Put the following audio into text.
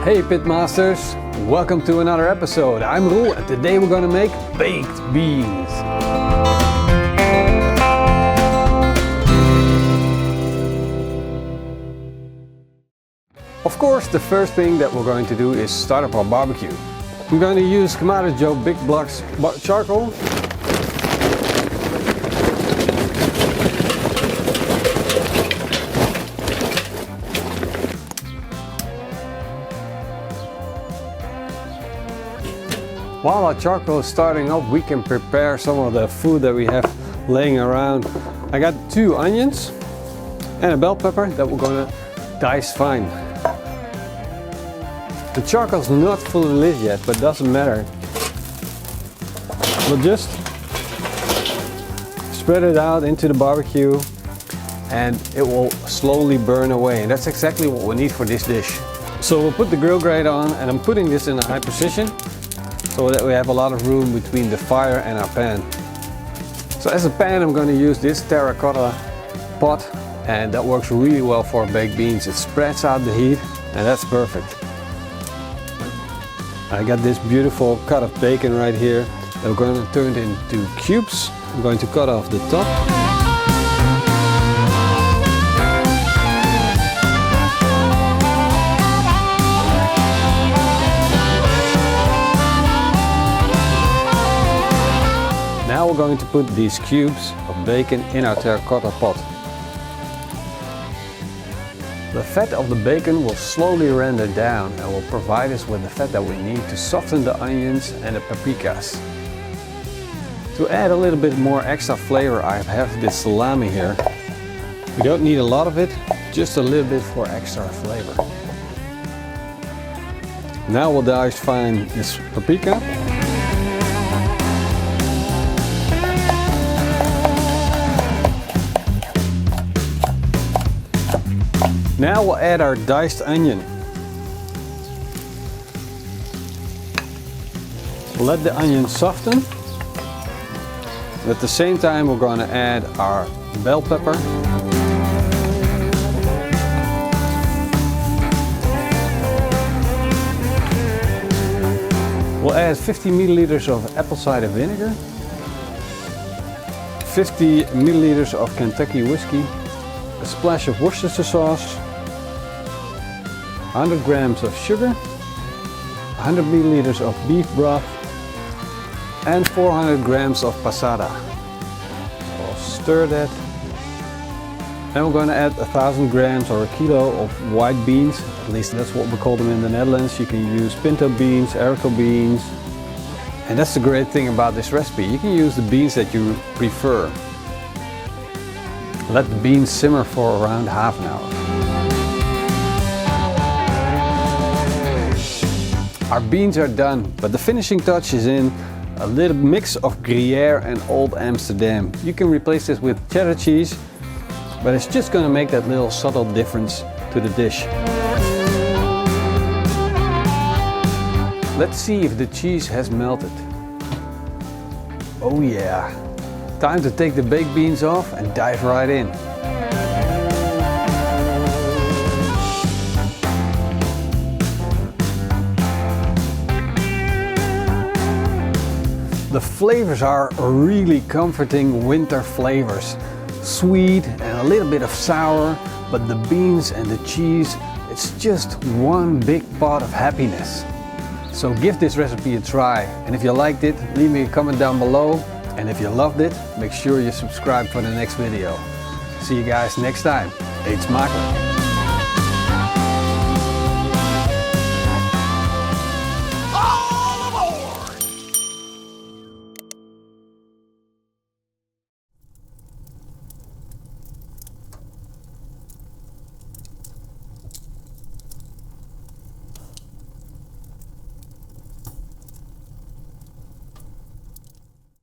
Hey Pitmasters, welcome to another episode. I'm Roel and today we're gonna make baked beans. Of course, the first thing that we're going to do is start up our barbecue. I'm going to use Kamado Joe big blocks charcoal. While our charcoal is starting up, we can prepare some of the food that we have laying around. I got 2 onions and a bell pepper that we're gonna dice fine. The charcoal's not fully lit yet, but doesn't matter. We'll just spread it out into the barbecue and it will slowly burn away. And that's exactly what we need for this dish. So we'll put the grill grate on and I'm putting this in a high position, so that we have a lot of room between the fire and our pan. So as a pan, I'm going to use this terracotta pot, and that works really well for baked beans. It spreads out the heat and that's perfect. I got this beautiful cut of bacon right here that we're going to turn it into cubes. I'm going to cut off the top. Now we're going to put these cubes of bacon in our terracotta pot. The fat of the bacon will slowly render down and will provide us with the fat that we need to soften the onions and the paprikas. To add a little bit more extra flavor, I have this salami here. We don't need a lot of it, just a little bit for extra flavor. Now we'll dice fine this paprika. Now we'll add our diced onion. Let the onion soften. At the same time, we're going to add our bell pepper. We'll add 50 milliliters of apple cider vinegar, 50 milliliters of Kentucky whiskey, a splash of Worcestershire sauce, 100 grams of sugar, 100 milliliters of beef broth, and 400 grams of passata. I'll stir that. Then we're going to add 1,000 grams or a kilo of white beans. At least that's what we call them in the Netherlands. You can use pinto beans, haricot beans. And that's the great thing about this recipe. You can use the beans that you prefer. Let the beans simmer for around half an hour. Our beans are done, but the finishing touch is in a little mix of Gruyere and Old Amsterdam. You can replace this with cheddar cheese, but it's just going to make that little subtle difference to the dish. Let's see if the cheese has melted. Oh yeah! Time to take the baked beans off and dive right in. The flavors are really comforting winter flavors. Sweet and a little bit of sour, but the beans and the cheese, it's just one big pot of happiness. So give this recipe a try, and if you liked it, leave me a comment down below. And if you loved it, make sure you subscribe for the next video. See you guys next time. Eet smakelijk!